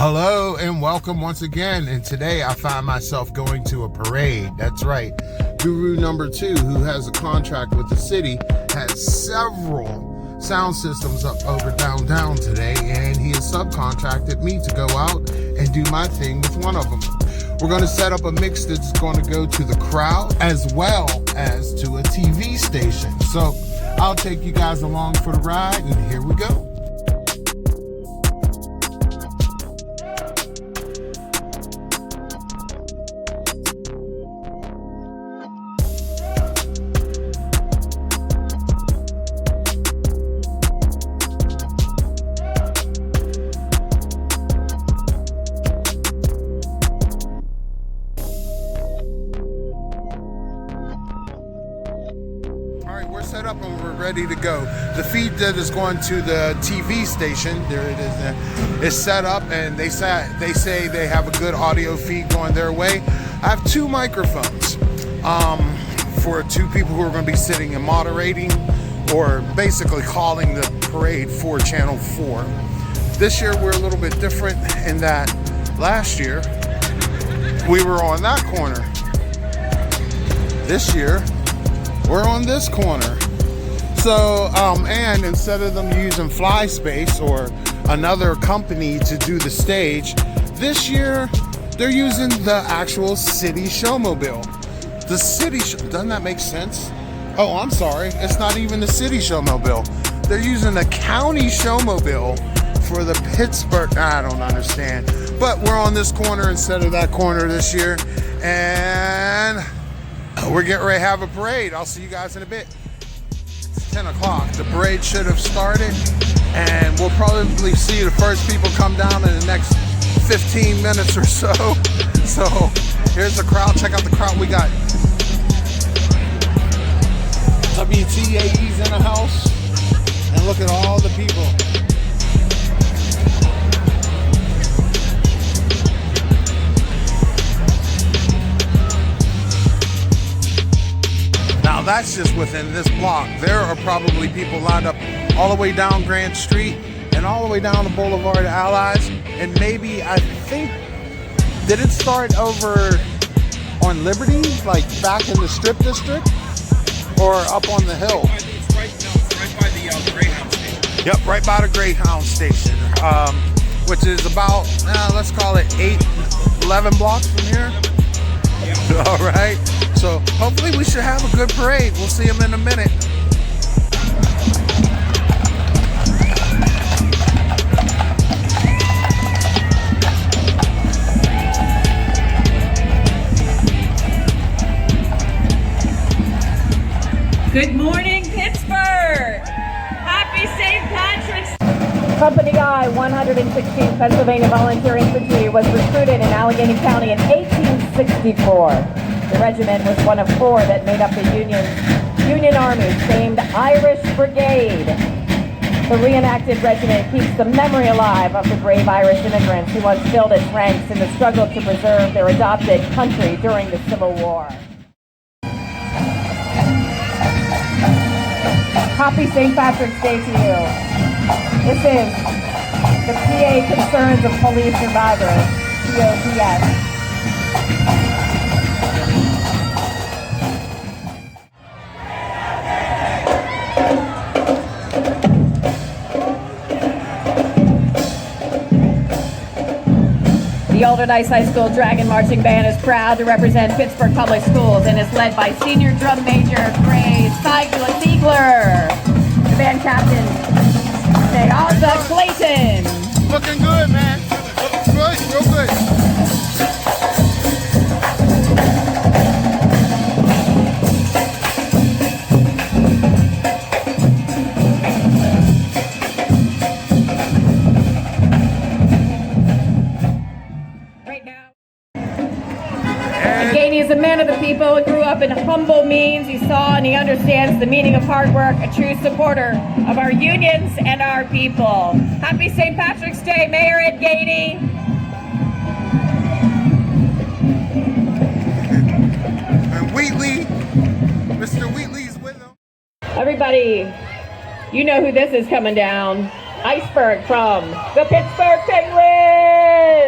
Hello and welcome once again. And today I find myself going to a parade. That's right. Guru number 2, who has a contract with the city, has several sound systems up over downtown today, and he has subcontracted me to go out and do my thing with one of them. We're going to set up a mix that's going to go to the crowd as well as to a TV station. So I'll take you guys along for the ride, and here we go. We're set up and we're ready to go. The feed that is going to the TV station, there it is set up, and they say they have a good audio feed going their way. I have 2 microphones for 2 people who are going to be sitting and moderating, or basically calling the parade for Channel 4. This year we're a little bit different in that last year we were on that corner. This year we're on this corner. So, and instead of them using Fly Space or another company to do the stage, this year they're using the actual city showmobile. The city doesn't that make sense? Oh, I'm sorry. It's not even the city showmobile. They're using the county showmobile for the Pittsburgh. I don't understand. But we're on this corner instead of that corner this year. And we're getting ready to have a parade. I'll see you guys in a bit. It's 10 o'clock. The parade should have started, and we'll probably see the first people come down in the next 15 minutes or so. So here's the crowd. Check out the crowd. We got WTAEs in the house, and look at all the people. Now that's just within this block. There are probably people lined up all the way down Grand Street and all the way down the Boulevard of Allies. And maybe, I think, did it start over on Liberty, like back in the Strip District, or up on the hill? It's right by the Greyhound station. Yep, right by the Greyhound station, which is about, let's call it 11 blocks from here. Yeah. All right. So hopefully we should have a good parade. We'll see them in a minute. Good morning, Pittsburgh! Happy St. Patrick's Day! Company I, 116th Pennsylvania Volunteer Infantry, was recruited in Allegheny County in 1864. The regiment was one of 4 that made up the Union Army's famed Irish Brigade. The reenacted regiment keeps the memory alive of the brave Irish immigrants who once filled its ranks in the struggle to preserve their adopted country during the Civil War. Happy St. Patrick's Day to you. This is the PA Concerns of Police Survivors, POPS. The Alderdice High School Dragon Marching Band is proud to represent Pittsburgh Public Schools and is led by Senior Drum Major Gray Ziegler. The band captain, Deaza Clayton. Looking good, man. Looking good, real good. He is a man of the people and grew up in humble means. He saw and he understands the meaning of hard work, a true supporter of our unions and our people. Happy St. Patrick's Day, Mayor Ed Gainey. And Wheatley, Mr. Wheatley's with him. Everybody, you know who this is coming down. Iceberg from the Pittsburgh Penguins.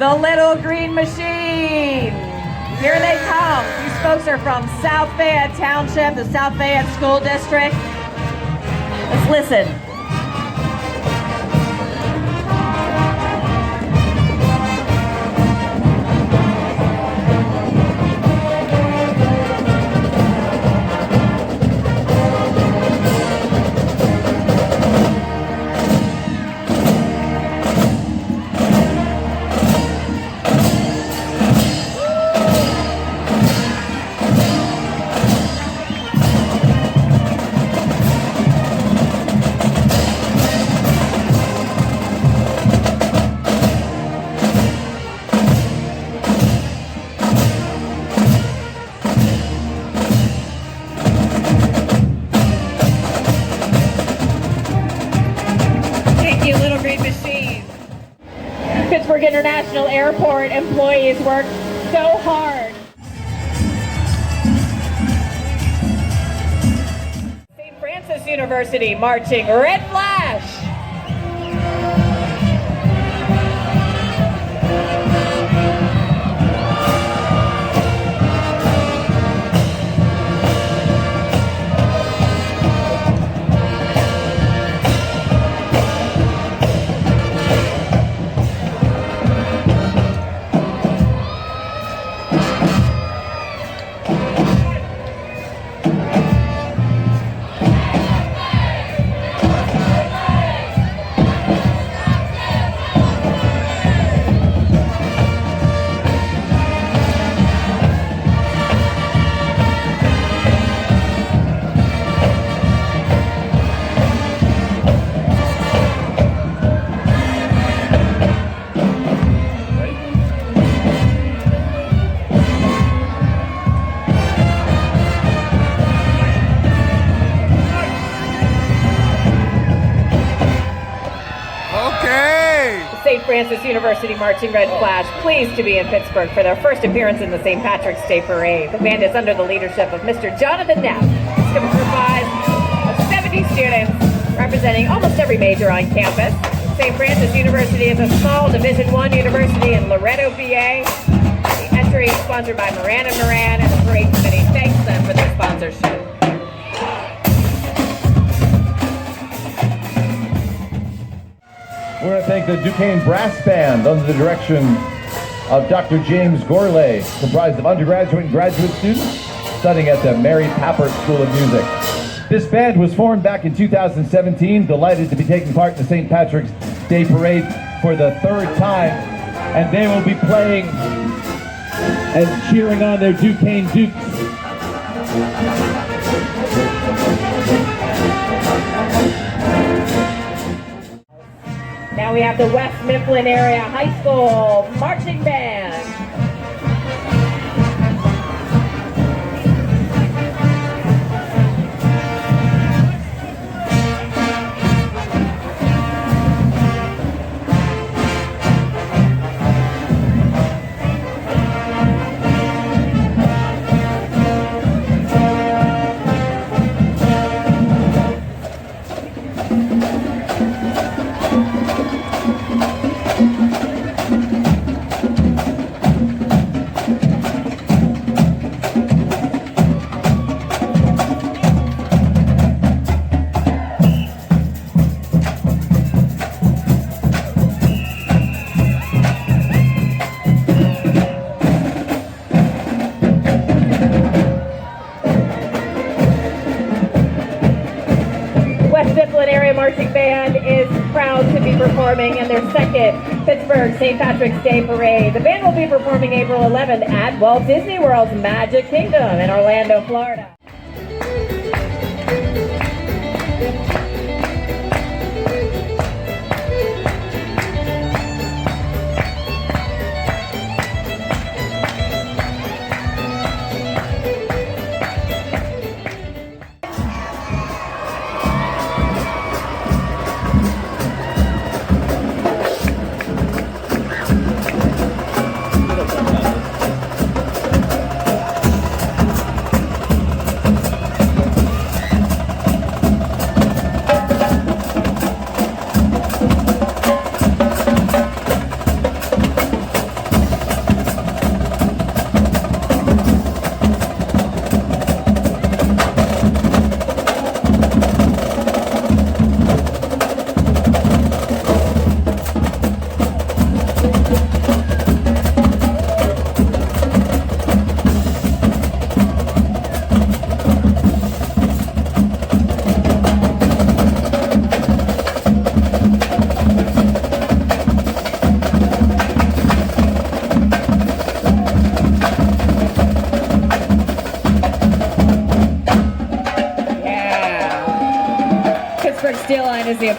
the Little Green Machine. Here they come. These folks are from South Fayette Township, the South Fayette School District. Let's listen. Pittsburgh International Airport employees work so hard. St. Francis University marching Red Flash. St. Francis University Marching Red Flash, pleased to be in Pittsburgh for their first appearance in the St. Patrick's Day Parade. The band is under the leadership of Mr. Jonathan Knapp. It's comprised of 70 students representing almost every major on campus. St. Francis University is a small Division I university in Loretto, PA. The entry is sponsored by Moran & Moran, and the parade committee thanks them for their sponsorship. We want to thank the Duquesne Brass Band under the direction of Dr. James Gourlay, comprised of undergraduate and graduate students studying at the Mary Papert School of Music. This band was formed back in 2017, delighted to be taking part in the St. Patrick's Day Parade for the third time, and they will be playing and cheering on their Duquesne Dukes. Now we have the West Mifflin Area High School Marching Band. Marching Band is proud to be performing in their second Pittsburgh St. Patrick's Day Parade. The band will be performing April 11th at Walt Disney World's Magic Kingdom in Orlando, Florida.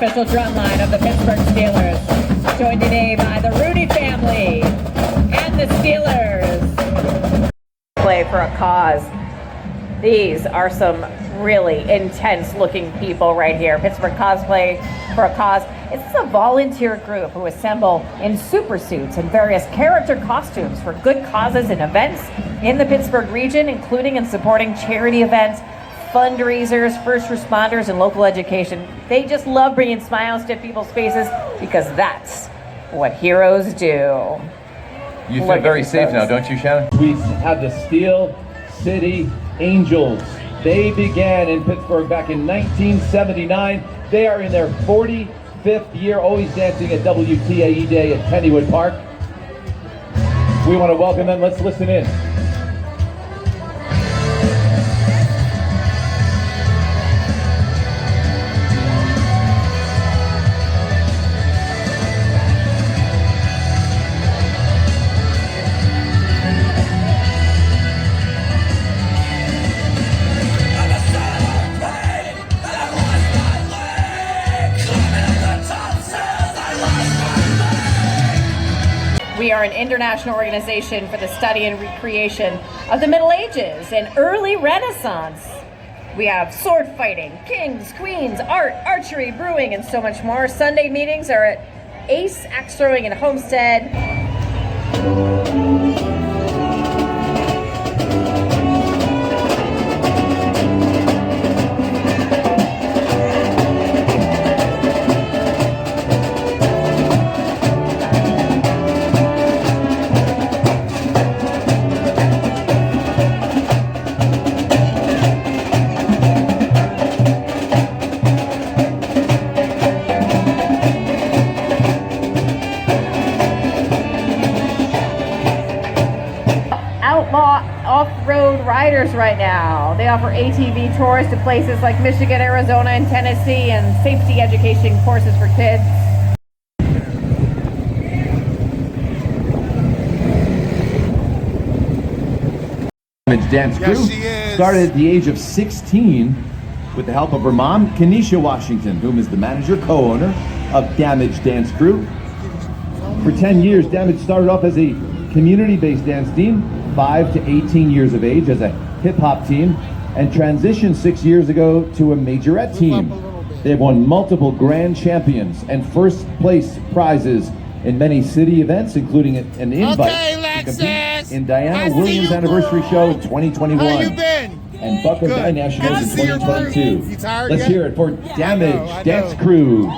official drum line of the Pittsburgh Steelers, joined today by the Rudy family and the Steelers. Play for a cause. These are some really intense looking people right here. Pittsburgh Cosplay for a Cause. This is a volunteer group who assemble in super suits and various character costumes for good causes and events in the Pittsburgh region, including in supporting charity events, fundraisers, first responders, and local education. They just love bringing smiles to people's faces because that's what heroes do. You feel very safe now, don't you, Shannon? We have the Steel City Angels. They began in Pittsburgh back in 1979. They are in their 45th year, always dancing at WTAE Day at Kennywood Park. We want to welcome them. Let's listen in. We are an international organization for the study and recreation of the Middle Ages and early Renaissance. We have sword fighting, kings, queens, art, archery, brewing, and so much more. Sunday meetings are at Ace Axe Throwing in Homestead. Off-road riders right now. They offer ATV tours to places like Michigan, Arizona, and Tennessee, and safety education courses for kids. Dance crew started at the age of 16 with the help of her mom, Kenesha Washington, whom is the manager, co-owner of Damage Dance Crew. For 10 years, Damage started off as a community-based dance team, 5 to 18 years of age as a hip-hop team, and transitioned 6 years ago to a majorette team. They've won multiple grand champions and first place prizes in many city events, including an invite to compete in Diana Williams' anniversary show in 2021 and Buck and Die Nationals in 2022. Let's hear it for Damage Dance Crew.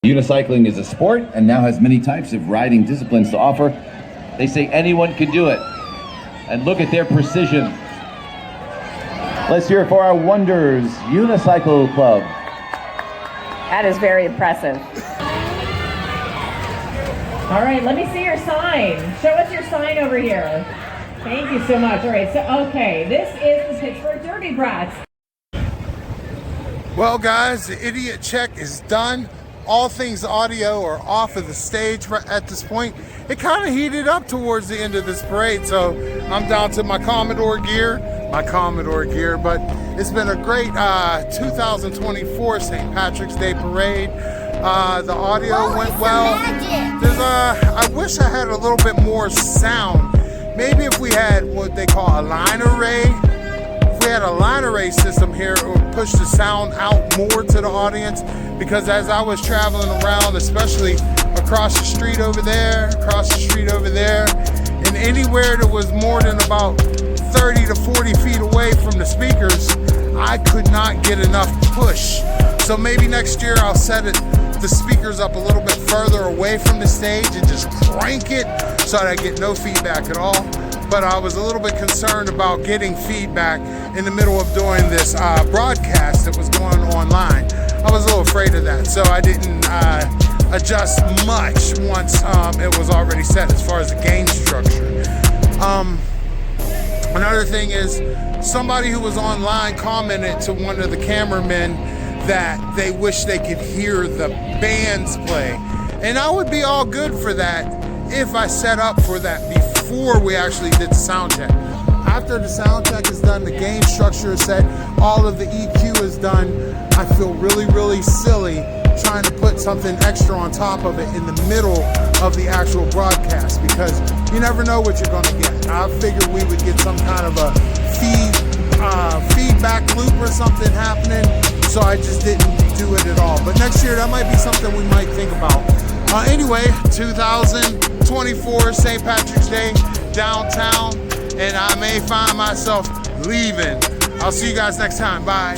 Unicycling is a sport and now has many types of riding disciplines to offer. They say anyone can do it. And look at their precision. Let's hear it for our Wonders Unicycle Club. That is very impressive. All right, let me see your sign. Show us your sign over here. Thank you so much. All right, so, okay, this is the Pittsburgh Derby Brats. Well, guys, the idiot check is done. All things audio are off of the stage at this point. It kind of heated up towards the end of this parade, so I'm down to my Commodore gear, my Commodore gear. But it's been a great 2024 St. Patrick's Day parade. The audio went well. I wish I had a little bit more sound. Maybe if we had what they call a line array. If we had a line array system here, it would push the sound out more to the audience, because as I was traveling around, especially across the street over there, and anywhere that was more than about 30 to 40 feet away from the speakers, I could not get enough push. So maybe next year I'll set the speakers up a little bit further away from the stage and just crank it so that I get no feedback at all. But I was a little bit concerned about getting feedback in the middle of doing this broadcast that was going online. I was a little afraid of that, so I didn't adjust much once it was already set as far as the gain structure. Another thing is, somebody who was online commented to one of the cameramen that they wish they could hear the bands play. And I would be all good for that if I set up for that before we actually did the sound check. After the sound check is done, the gain structure is set, all of the EQ is done, I feel really, really silly trying to put something extra on top of it in the middle of the actual broadcast, because you never know what you're gonna get. I figured we would get some kind of a feedback loop or something happening, so I just didn't do it at all. But next year, that might be something we might think about. Anyway, 2024 St. Patrick's Day downtown, and I may find myself leaving. I'll see you guys next time. Bye.